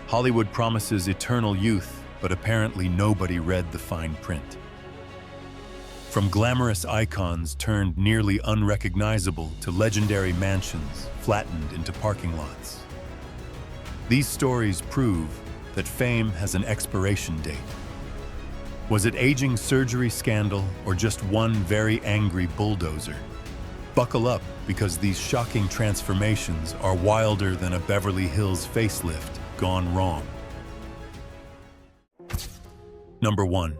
Hollywood promises eternal youth, but apparently nobody read the fine print. From glamorous icons turned nearly unrecognizable to legendary mansions flattened into parking lots. These stories prove that fame has an expiration date. Was it aging surgery scandal or just one very angry bulldozer? Buckle up, because these shocking transformations are wilder than a Beverly Hills facelift gone wrong. Number 1.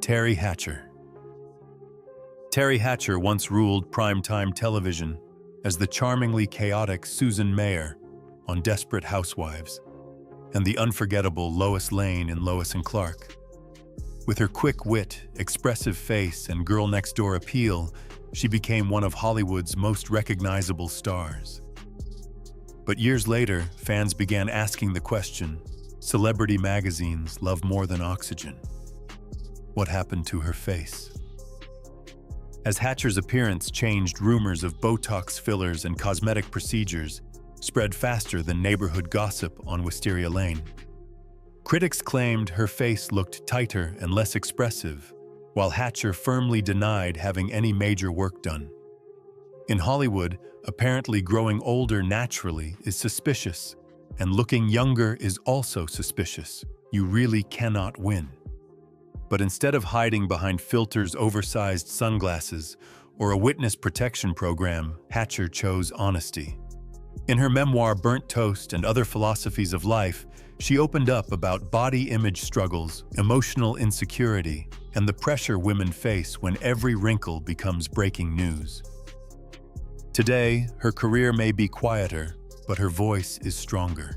Teri Hatcher. Teri Hatcher once ruled primetime television as the charmingly chaotic Susan Mayer on Desperate Housewives and the unforgettable Lois Lane in Lois and Clark. With her quick wit, expressive face, and girl-next-door appeal, she became one of Hollywood's most recognizable stars. But years later, fans began asking the question, celebrity magazines love more than oxygen. What happened to her face? As Hatcher's appearance changed, rumors of Botox fillers and cosmetic procedures spread faster than neighborhood gossip on Wisteria Lane. Critics claimed her face looked tighter and less expressive, while Hatcher firmly denied having any major work done. In Hollywood, apparently growing older naturally is suspicious, and looking younger is also suspicious. You really cannot win. But instead of hiding behind filters, oversized sunglasses, or a witness protection program, Hatcher chose honesty. In her memoir, Burnt Toast and Other Philosophies of Life, she opened up about body image struggles, emotional insecurity, and the pressure women face when every wrinkle becomes breaking news. Today, her career may be quieter, but her voice is stronger.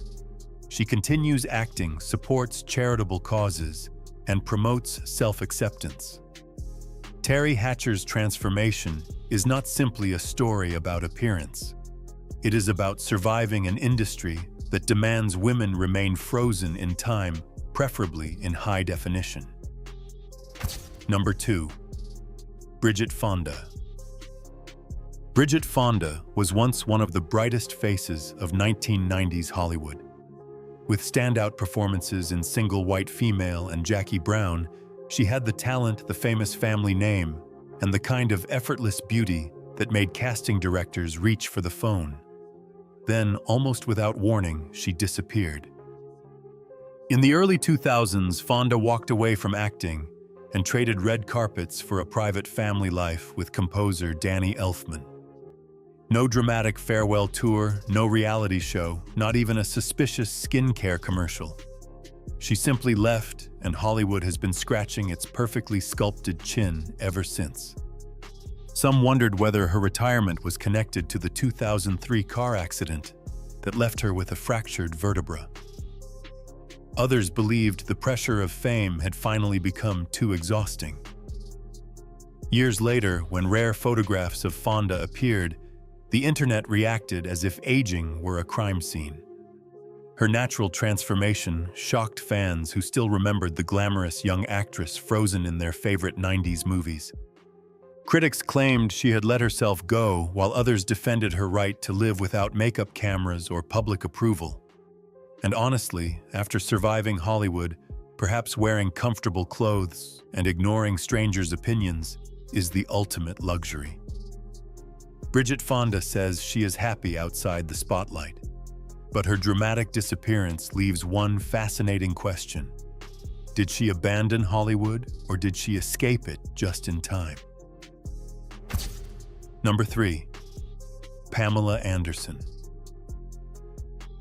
She continues acting, supports charitable causes, and promotes self-acceptance. Teri Hatcher's transformation is not simply a story about appearance. It is about surviving an industry that demands women remain frozen in time, preferably in high definition. Number 2. Bridget Fonda. Bridget Fonda was once one of the brightest faces of 1990s Hollywood. With standout performances in Single White Female and Jackie Brown, she had the talent, the famous family name, and the kind of effortless beauty that made casting directors reach for the phone. Then, almost without warning, she disappeared. In the early 2000s, Fonda walked away from acting and traded red carpets for a private family life with composer Danny Elfman. No dramatic farewell tour, no reality show, not even a suspicious skincare commercial. She simply left, and Hollywood has been scratching its perfectly sculpted chin ever since. Some wondered whether her retirement was connected to the 2003 car accident that left her with a fractured vertebra. Others believed the pressure of fame had finally become too exhausting. Years later, when rare photographs of Fonda appeared, the internet reacted as if aging were a crime scene. Her natural transformation shocked fans who still remembered the glamorous young actress frozen in their favorite 90s movies. Critics claimed she had let herself go, while others defended her right to live without makeup cameras or public approval. And honestly, after surviving Hollywood, perhaps wearing comfortable clothes and ignoring strangers' opinions is the ultimate luxury. Bridget Fonda says she is happy outside the spotlight, but her dramatic disappearance leaves one fascinating question. Did she abandon Hollywood, or did she escape it just in time? Number 3. Pamela Anderson.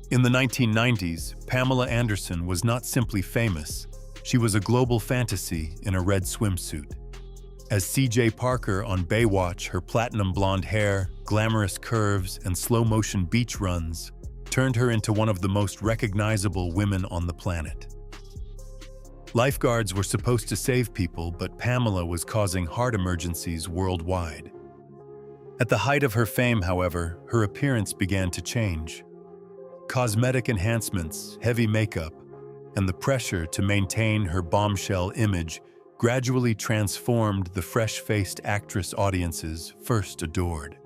In the 1990s, Pamela Anderson was not simply famous, she was a global fantasy in a red swimsuit. As C.J. Parker on Baywatch, her platinum blonde hair, glamorous curves, and slow-motion beach runs turned her into one of the most recognizable women on the planet. Lifeguards were supposed to save people, but Pamela was causing heart emergencies worldwide. At the height of her fame, however, her appearance began to change. Cosmetic enhancements, heavy makeup, and the pressure to maintain her bombshell image gradually transformed the fresh-faced actress audiences first adored.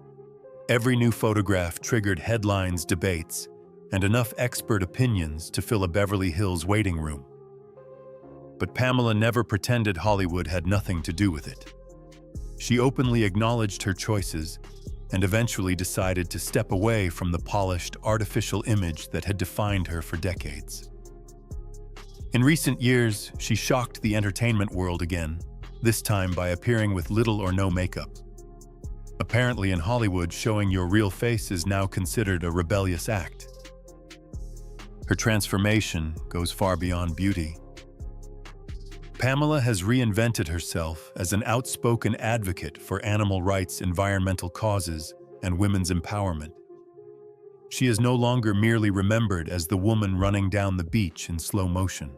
Every new photograph triggered headlines, debates, and enough expert opinions to fill a Beverly Hills waiting room. But Pamela never pretended Hollywood had nothing to do with it. She openly acknowledged her choices and eventually decided to step away from the polished, artificial image that had defined her for decades. In recent years, she shocked the entertainment world again, this time by appearing with little or no makeup. Apparently in Hollywood, showing your real face is now considered a rebellious act. Her transformation goes far beyond beauty. Pamela has reinvented herself as an outspoken advocate for animal rights, environmental causes, and women's empowerment. She is no longer merely remembered as the woman running down the beach in slow motion.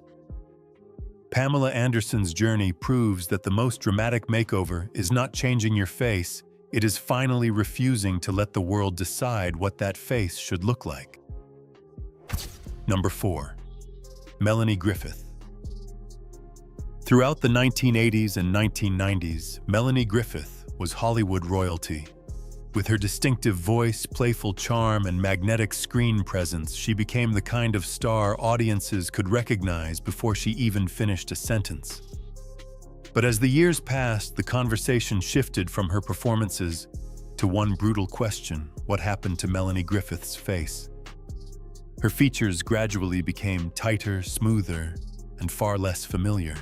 Pamela Anderson's journey proves that the most dramatic makeover is not changing your face, it is finally refusing to let the world decide what that face should look like. Number 4. Melanie Griffith. Throughout the 1980s and 1990s, Melanie Griffith was Hollywood royalty. With her distinctive voice, playful charm, and magnetic screen presence, she became the kind of star audiences could recognize before she even finished a sentence. But as the years passed, the conversation shifted from her performances to one brutal question: what happened to Melanie Griffith's face? Her features gradually became tighter, smoother, and far less familiar,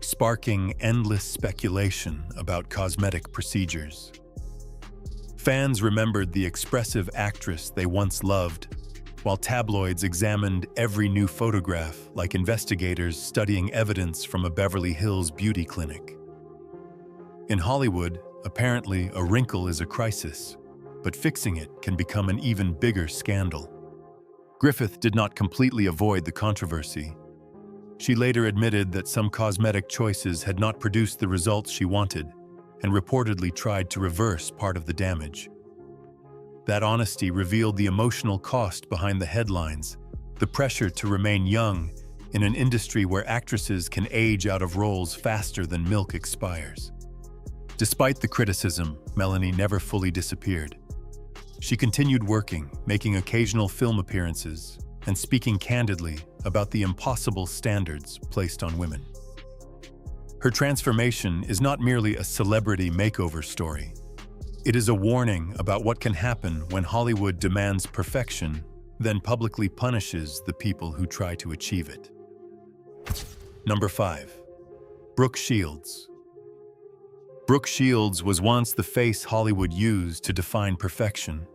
sparking endless speculation about cosmetic procedures. Fans remembered the expressive actress they once loved, while tabloids examined every new photograph like investigators studying evidence from a Beverly Hills beauty clinic. In Hollywood, apparently a wrinkle is a crisis, but fixing it can become an even bigger scandal. Griffith did not completely avoid the controversy. She later admitted that some cosmetic choices had not produced the results she wanted, and reportedly tried to reverse part of the damage. That honesty revealed the emotional cost behind the headlines, the pressure to remain young in an industry where actresses can age out of roles faster than milk expires. Despite the criticism, Melanie never fully disappeared. She continued working, making occasional film appearances, and speaking candidly about the impossible standards placed on women. Her transformation is not merely a celebrity makeover story. It is a warning about what can happen when Hollywood demands perfection, then publicly punishes the people who try to achieve it. Number 5. Brooke Shields. Brooke Shields was once the face Hollywood used to define perfection.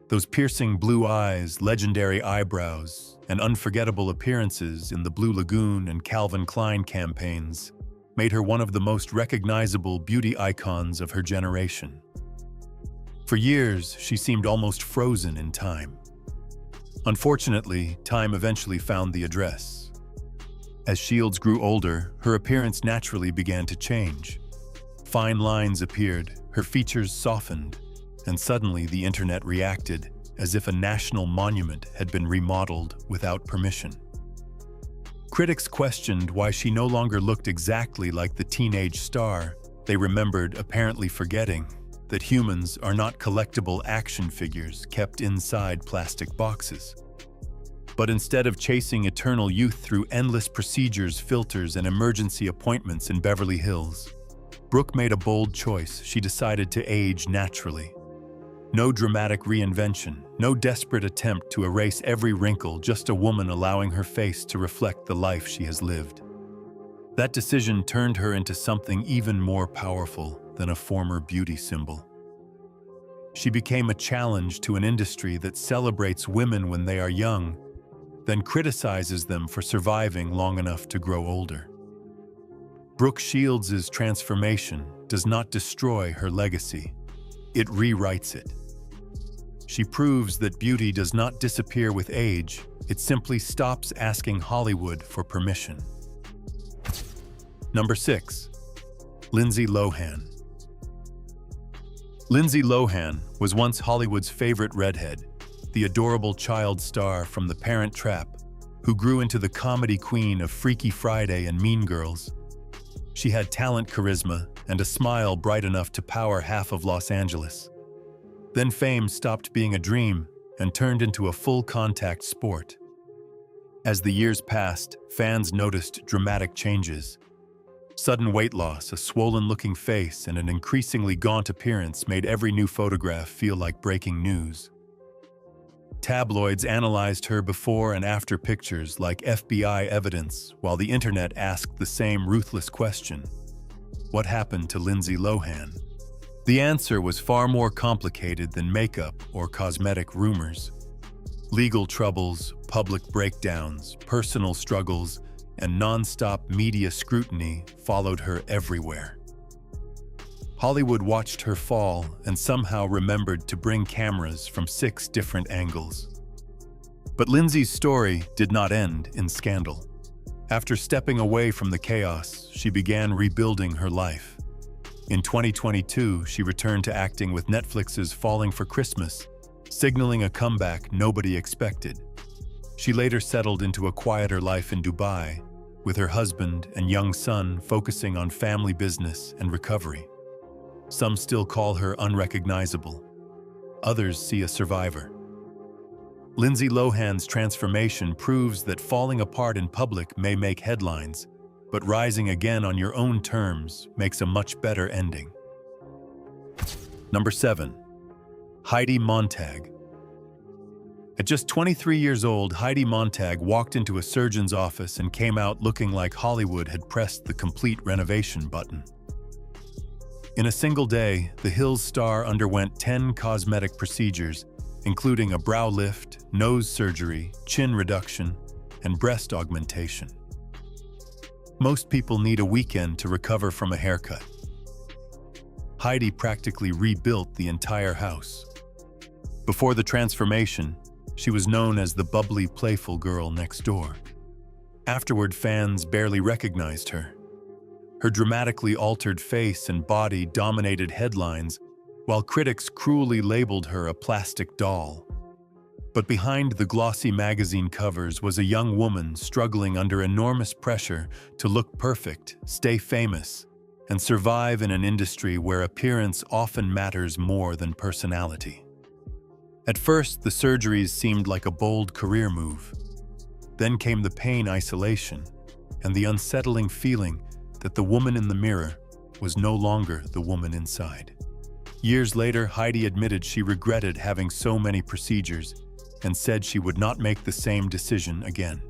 Those piercing blue eyes, legendary eyebrows, and unforgettable appearances in the Blue Lagoon and Calvin Klein campaigns made her one of the most recognizable beauty icons of her generation. For years, she seemed almost frozen in time. Unfortunately, time eventually found the address. As Shields grew older, her appearance naturally began to change. Fine lines appeared, her features softened, and suddenly the internet reacted as if a national monument had been remodeled without permission. Critics questioned why she no longer looked exactly like the teenage star they remembered, apparently forgetting that humans are not collectible action figures kept inside plastic boxes. But instead of chasing eternal youth through endless procedures, filters, and emergency appointments in Beverly Hills, Brooke made a bold choice. She decided to age naturally. No dramatic reinvention, no desperate attempt to erase every wrinkle, just a woman allowing her face to reflect the life she has lived. That decision turned her into something even more powerful than a former beauty symbol. She became a challenge to an industry that celebrates women when they are young, then criticizes them for surviving long enough to grow older. Brooke Shields' transformation does not destroy her legacy, it rewrites it. She proves that beauty does not disappear with age, it simply stops asking Hollywood for permission. Number 6. Lindsay Lohan. Lindsay Lohan was once Hollywood's favorite redhead, the adorable child star from The Parent Trap, who grew into the comedy queen of Freaky Friday and Mean Girls. She had talent, charisma, and a smile bright enough to power half of Los Angeles. Then fame stopped being a dream, and turned into a full-contact sport. As the years passed, fans noticed dramatic changes. Sudden weight loss, a swollen-looking face, and an increasingly gaunt appearance made every new photograph feel like breaking news. Tabloids analyzed her before and after pictures like FBI evidence, while the internet asked the same ruthless question: what happened to Lindsay Lohan? The answer was far more complicated than makeup or cosmetic rumors. Legal troubles, public breakdowns, personal struggles, and non-stop media scrutiny followed her everywhere. Hollywood watched her fall and somehow remembered to bring cameras from 6 different angles. But Lindsay's story did not end in scandal. After stepping away from the chaos, she began rebuilding her life. In 2022, she returned to acting with Netflix's Falling for Christmas, signaling a comeback nobody expected. She later settled into a quieter life in Dubai, with her husband and young son focusing on family business and recovery. Some still call her unrecognizable. Others see a survivor. Lindsay Lohan's transformation proves that falling apart in public may make headlines, but rising again on your own terms makes a much better ending. Number 7. Heidi Montag. At just 23 years old, Heidi Montag walked into a surgeon's office and came out looking like Hollywood had pressed the complete renovation button. In a single day, the Hills star underwent 10 cosmetic procedures, including a brow lift, nose surgery, chin reduction, and breast augmentation. Most people need a weekend to recover from a haircut. Heidi practically rebuilt the entire house. Before the transformation, she was known as the bubbly, playful girl next door. Afterward, fans barely recognized her. Her dramatically altered face and body dominated headlines, while critics cruelly labeled her a plastic doll. But behind the glossy magazine covers was a young woman struggling under enormous pressure to look perfect, stay famous, and survive in an industry where appearance often matters more than personality. At first, the surgeries seemed like a bold career move. Then came the pain isolation and the unsettling feeling that the woman in the mirror was no longer the woman inside. Years later, Heidi admitted she regretted having so many procedures and said she would not make the same decision again.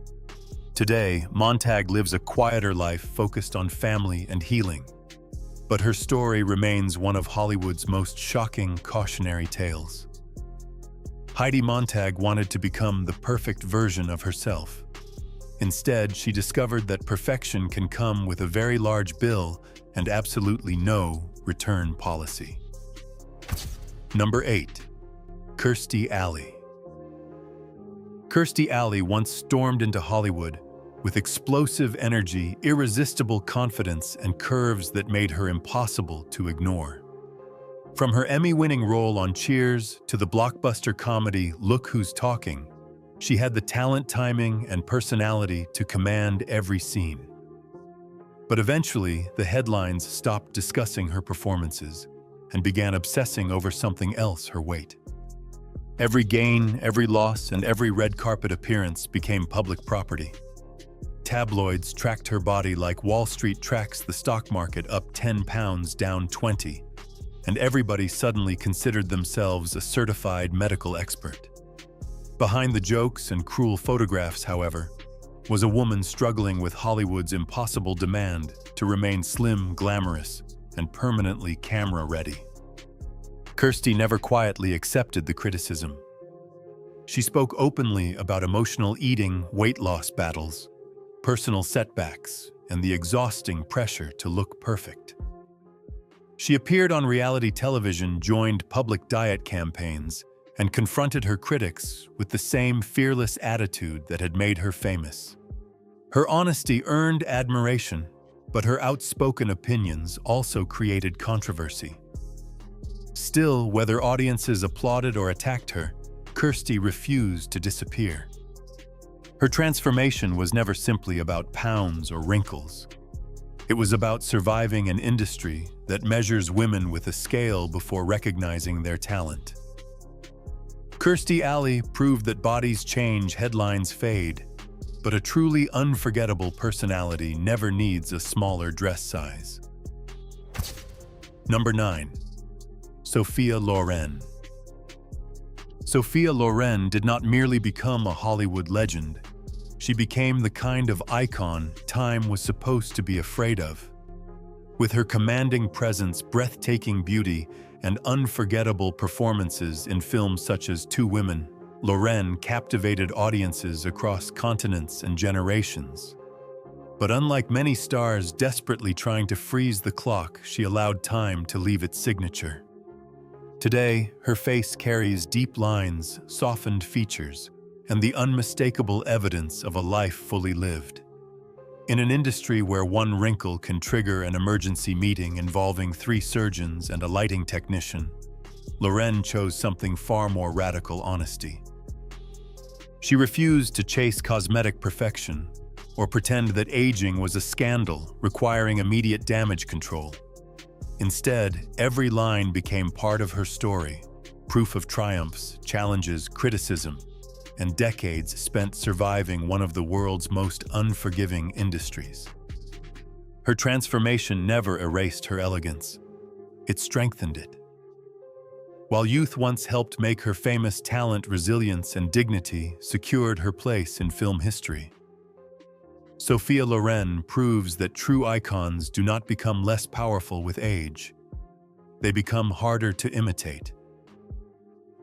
Today, Montag lives a quieter life focused on family and healing. But her story remains one of Hollywood's most shocking cautionary tales. Heidi Montag wanted to become the perfect version of herself. Instead, she discovered that perfection can come with a very large bill and absolutely no return policy. Number 8. Kirstie Alley. Kirstie Alley once stormed into Hollywood with explosive energy, irresistible confidence, and curves that made her impossible to ignore. From her Emmy-winning role on Cheers to the blockbuster comedy Look Who's Talking, she had the talent, timing, and personality to command every scene. But eventually, the headlines stopped discussing her performances and began obsessing over something else: her weight. Every gain, every loss, and every red carpet appearance became public property. Tabloids tracked her body like Wall Street tracks the stock market, up 10 pounds, down 20, and everybody suddenly considered themselves a certified medical expert. Behind the jokes and cruel photographs, however, was a woman struggling with Hollywood's impossible demand to remain slim, glamorous, and permanently camera-ready. Kirstie never quietly accepted the criticism. She spoke openly about emotional eating, weight loss battles, personal setbacks, and the exhausting pressure to look perfect. She appeared on reality television, joined public diet campaigns, and confronted her critics with the same fearless attitude that had made her famous. Her honesty earned admiration, but her outspoken opinions also created controversy. Still, whether audiences applauded or attacked her, Kirstie refused to disappear. Her transformation was never simply about pounds or wrinkles. It was about surviving an industry that measures women with a scale before recognizing their talent. Kirstie Alley proved that bodies change, headlines fade, but a truly unforgettable personality never needs a smaller dress size. Number 9. Sophia Loren. Sophia Loren did not merely become a Hollywood legend. She became the kind of icon time was supposed to be afraid of. With her commanding presence, breathtaking beauty, and unforgettable performances in films such as Two Women, Loren captivated audiences across continents and generations. But unlike many stars desperately trying to freeze the clock, she allowed time to leave its signature. Today, her face carries deep lines, softened features, and the unmistakable evidence of a life fully lived. In an industry where one wrinkle can trigger an emergency meeting involving 3 surgeons and a lighting technician, Loren chose something far more radical: honesty. She refused to chase cosmetic perfection or pretend that aging was a scandal requiring immediate damage control. Instead, every line became part of her story, proof of triumphs, challenges, criticism, and decades spent surviving one of the world's most unforgiving industries. Her transformation never erased her elegance. It strengthened it. While youth once helped make her famous, talent, resilience, and dignity secured her place in film history. Sophia Loren proves that true icons do not become less powerful with age. They become harder to imitate.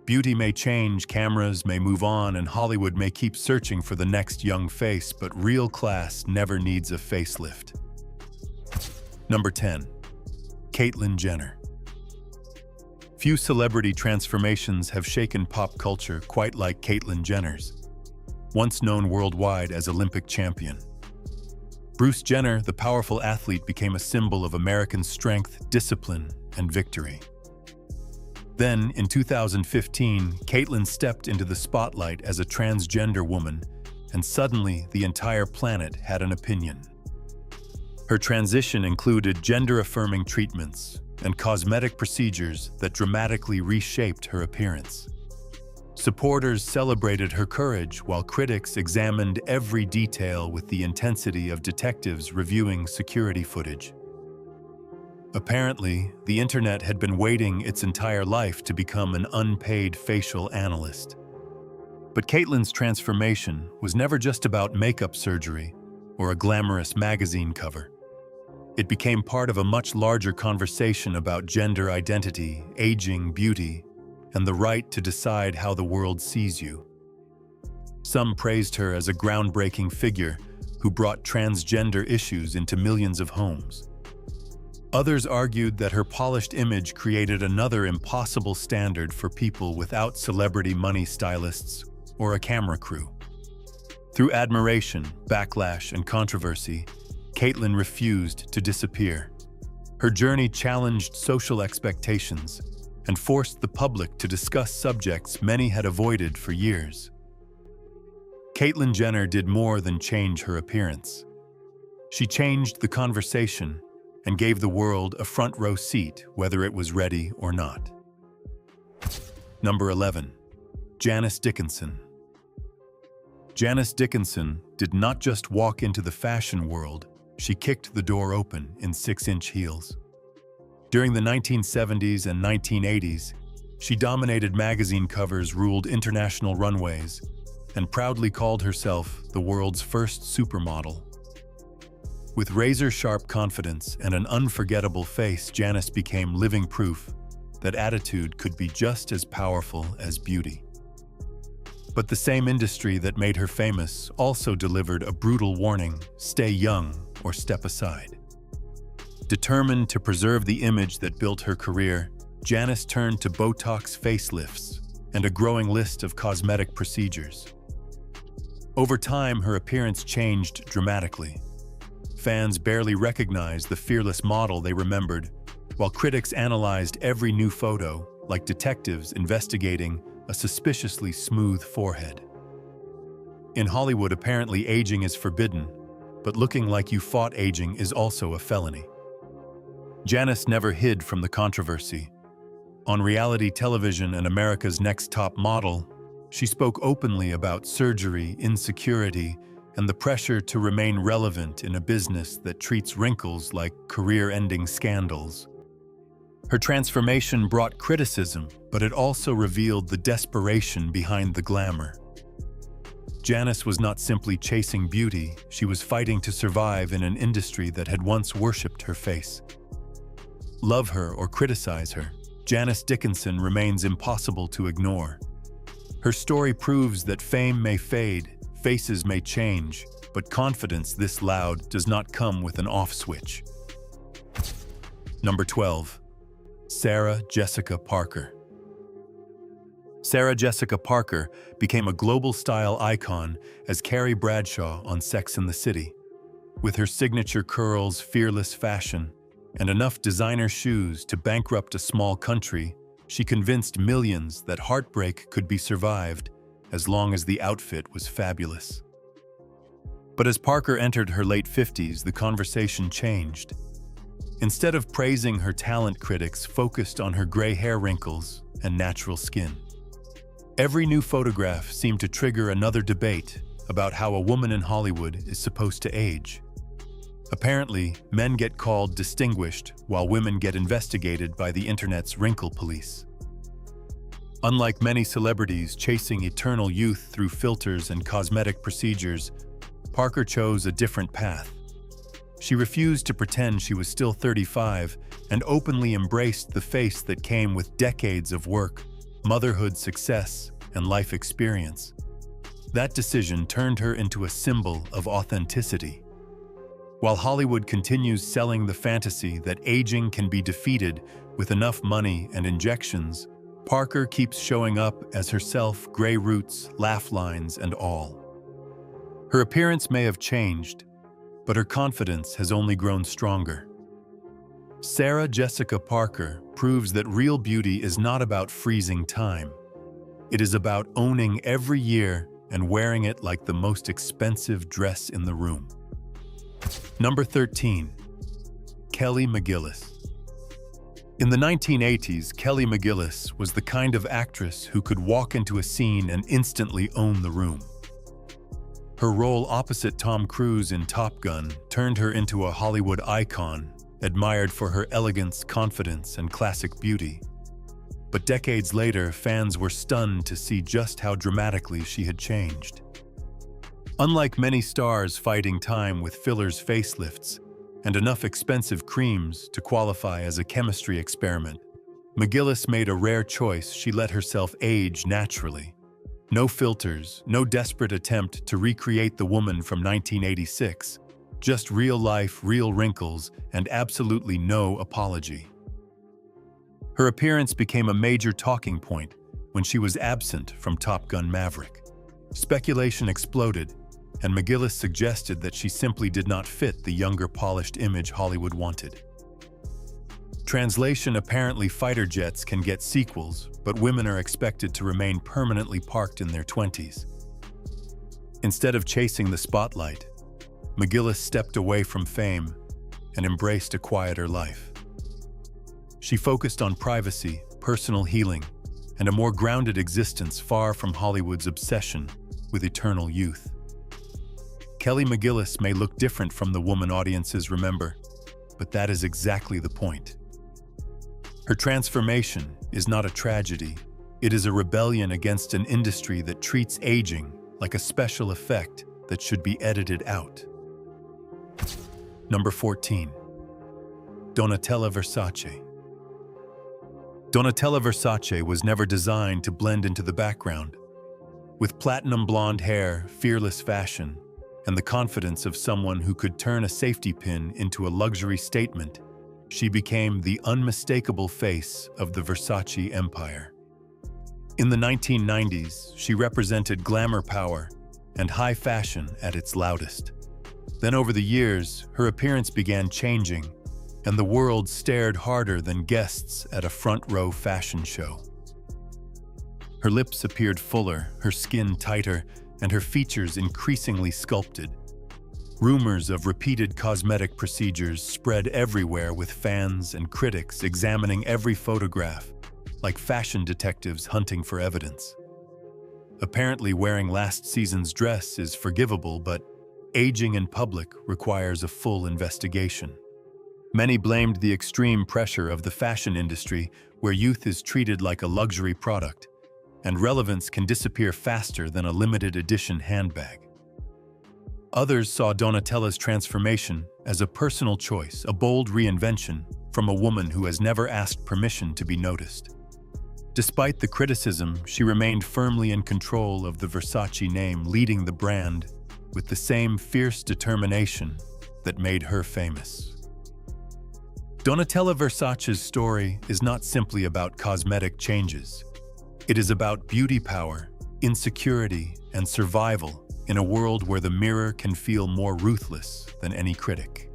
Beauty may change, cameras may move on, and Hollywood may keep searching for the next young face, but real class never needs a facelift. Number 10. Caitlyn Jenner. Few celebrity transformations have shaken pop culture quite like Caitlyn Jenner's, once known worldwide as Olympic champion. Bruce Jenner, the powerful athlete, became a symbol of American strength, discipline, and victory. Then, in 2015, Caitlyn stepped into the spotlight as a transgender woman, and suddenly the entire planet had an opinion. Her transition included gender-affirming treatments and cosmetic procedures that dramatically reshaped her appearance. Supporters celebrated her courage, while critics examined every detail with the intensity of detectives reviewing security footage. Apparently, the internet had been waiting its entire life to become an unpaid facial analyst. But Caitlyn's transformation was never just about makeup surgery or a glamorous magazine cover. It became part of a much larger conversation about gender identity, aging, beauty, and the right to decide how the world sees you. Some praised her as a groundbreaking figure who brought transgender issues into millions of homes. Others argued that her polished image created another impossible standard for people without celebrity money, stylists, or a camera crew. Through admiration, backlash, and controversy, Caitlyn refused to disappear. Her journey challenged social expectations and forced the public to discuss subjects many had avoided for years. Caitlyn Jenner did more than change her appearance. She changed the conversation and gave the world a front-row seat, whether it was ready or not. Number 11. Janice Dickinson. Janice Dickinson did not just walk into the fashion world, she kicked the door open in 6-inch heels. During the 1970s and 1980s, she dominated magazine covers, ruled international runways, and proudly called herself the world's first supermodel. With razor-sharp confidence and an unforgettable face, Janice became living proof that attitude could be just as powerful as beauty. But the same industry that made her famous also delivered a brutal warning: stay young or step aside. Determined to preserve the image that built her career, Janice turned to Botox facelifts and a growing list of cosmetic procedures. Over time, her appearance changed dramatically. Fans barely recognized the fearless model they remembered, while critics analyzed every new photo, like detectives investigating a suspiciously smooth forehead. In Hollywood, apparently aging is forbidden, but looking like you fought aging is also a felony. Janice never hid from the controversy. On reality television and America's Next Top Model, She spoke openly about surgery, insecurity, and the pressure to remain relevant in a business that treats wrinkles like career-ending scandals. Her transformation brought criticism, but it also revealed the desperation behind the glamour. Janice was not simply chasing beauty, she was fighting to survive in an industry that had once worshipped her face. Love her or criticize her, Janice Dickinson remains impossible to ignore. Her story proves that fame may fade, faces may change, but confidence this loud does not come with an off switch. Number 12. Sarah Jessica Parker. Sarah Jessica Parker became a global style icon as Carrie Bradshaw on Sex and the City. With her signature curls, fearless fashion, and enough designer shoes to bankrupt a small country, she convinced millions that heartbreak could be survived as long as the outfit was fabulous. But as Parker entered her late 50s, the conversation changed. Instead of praising her talent, critics focused on her gray hair wrinkles and natural skin. Every new photograph seemed to trigger another debate about how a woman in Hollywood is supposed to age. Apparently, men get called distinguished while women get investigated by the internet's wrinkle police. Unlike many celebrities chasing eternal youth through filters and cosmetic procedures, Parker chose a different path. She refused to pretend she was still 35 and openly embraced the face that came with decades of work, motherhood success, and life experience. That decision turned her into a symbol of authenticity. While Hollywood continues selling the fantasy that aging can be defeated with enough money and injections, Parker keeps showing up as herself, gray roots, laugh lines, and all. Her appearance may have changed, but her confidence has only grown stronger. Sarah Jessica Parker proves that real beauty is not about freezing time. It is about owning every year and wearing it like the most expensive dress in the room. Number 13. Kelly McGillis. In the 1980s, Kelly McGillis was the kind of actress who could walk into a scene and instantly own the room. Her role opposite Tom Cruise in Top Gun turned her into a Hollywood icon, admired for her elegance, confidence, and classic beauty. But decades later, fans were stunned to see just how dramatically she had changed. Unlike many stars fighting time with fillers, facelifts, and enough expensive creams to qualify as a chemistry experiment, McGillis made a rare choice. She let herself age naturally. No filters, no desperate attempt to recreate the woman from 1986, just real life, real wrinkles, and absolutely no apology. Her appearance became a major talking point when she was absent from Top Gun Maverick. Speculation exploded, and McGillis suggested that she simply did not fit the younger, polished image Hollywood wanted. Translation: apparently fighter jets can get sequels, but women are expected to remain permanently parked in their 20s. Instead of chasing the spotlight, McGillis stepped away from fame and embraced a quieter life. She focused on privacy, personal healing, and a more grounded existence far from Hollywood's obsession with eternal youth. Kelly McGillis may look different from the woman audiences remember, but that is exactly the point. Her transformation is not a tragedy. It is a rebellion against an industry that treats aging like a special effect that should be edited out. Number 14. Donatella Versace. Donatella Versace was never designed to blend into the background. With platinum blonde hair, fearless fashion, and the confidence of someone who could turn a safety pin into a luxury statement, she became the unmistakable face of the Versace empire. In the 1990s, she represented glamour power and high fashion at its loudest. Then over the years, her appearance began changing, and the world stared harder than guests at a front-row fashion show. Her lips appeared fuller, her skin tighter, and her features increasingly sculpted. Rumors of repeated cosmetic procedures spread everywhere, with fans and critics examining every photograph, like fashion detectives hunting for evidence. Apparently, wearing last season's dress is forgivable, but aging in public requires a full investigation. Many blamed the extreme pressure of the fashion industry, where youth is treated like a luxury product, and relevance can disappear faster than a limited edition handbag. Others saw Donatella's transformation as a personal choice, a bold reinvention from a woman who has never asked permission to be noticed. Despite the criticism, she remained firmly in control of the Versace name, leading the brand with the same fierce determination that made her famous. Donatella Versace's story is not simply about cosmetic changes. It is about beauty power, insecurity, and survival in a world where the mirror can feel more ruthless than any critic.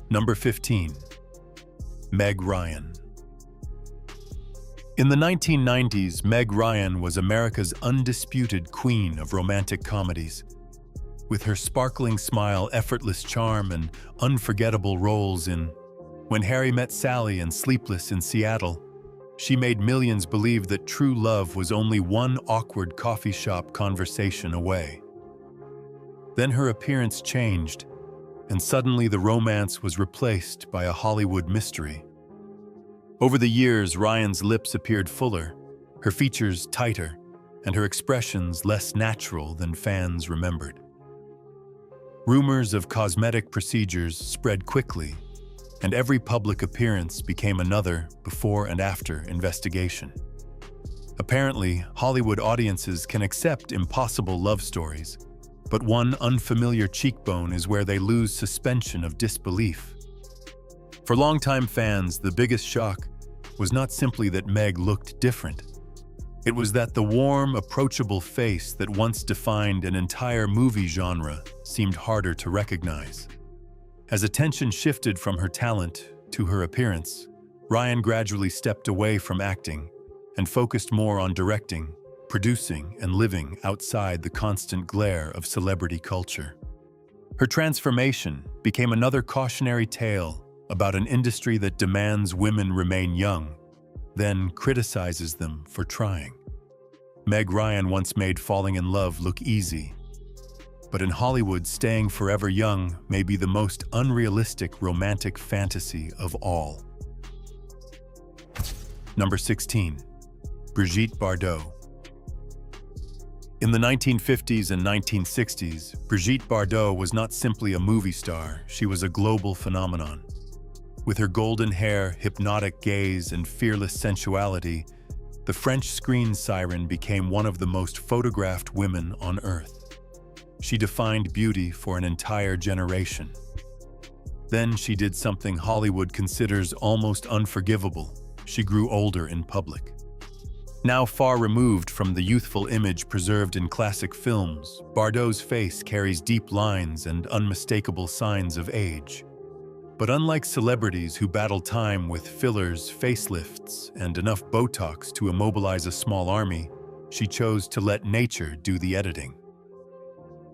Number 15. Meg Ryan. In the 1990s, Meg Ryan was America's undisputed queen of romantic comedies. With her sparkling smile, effortless charm, and unforgettable roles in When Harry Met Sally and Sleepless in Seattle, she made millions believe that true love was only one awkward coffee shop conversation away. Then her appearance changed, and suddenly the romance was replaced by a Hollywood mystery. Over the years, Ryan's lips appeared fuller, her features tighter, and her expressions less natural than fans remembered. Rumors of cosmetic procedures spread quickly, and every public appearance became another before and after investigation. Apparently, Hollywood audiences can accept impossible love stories, but one unfamiliar cheekbone is where they lose suspension of disbelief. For longtime fans, the biggest shock was not simply that Meg looked different. It was that the warm, approachable face that once defined an entire movie genre seemed harder to recognize. As attention shifted from her talent to her appearance, Ryan gradually stepped away from acting and focused more on directing, producing, and living outside the constant glare of celebrity culture. Her transformation became another cautionary tale about an industry that demands women remain young, then criticizes them for trying. Meg Ryan once made falling in love look easy, but in Hollywood, staying forever young may be the most unrealistic romantic fantasy of all. Number 16. Brigitte Bardot. In the 1950s and 1960s, Brigitte Bardot was not simply a movie star, she was a global phenomenon. With her golden hair, hypnotic gaze, and fearless sensuality, the French screen siren became one of the most photographed women on Earth. She defined beauty for an entire generation. Then she did something Hollywood considers almost unforgivable. She grew older in public. Now far removed from the youthful image preserved in classic films, Bardot's face carries deep lines and unmistakable signs of age. But unlike celebrities who battle time with fillers, facelifts, and enough Botox to immobilize a small army, she chose to let nature do the editing.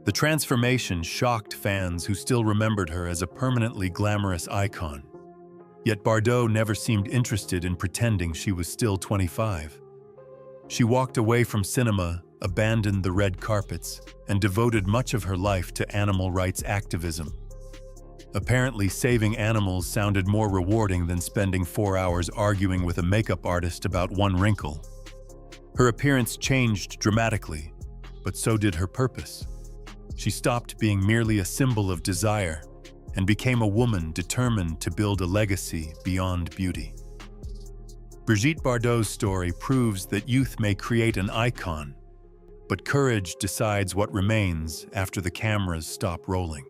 The transformation shocked fans who still remembered her as a permanently glamorous icon. Yet Bardot never seemed interested in pretending she was still 25. She walked away from cinema, abandoned the red carpets, and devoted much of her life to animal rights activism. Apparently, saving animals sounded more rewarding than spending 4 hours arguing with a makeup artist about one wrinkle. Her appearance changed dramatically, but so did her purpose. She stopped being merely a symbol of desire and became a woman determined to build a legacy beyond beauty. Brigitte Bardot's story proves that youth may create an icon, but courage decides what remains after the cameras stop rolling.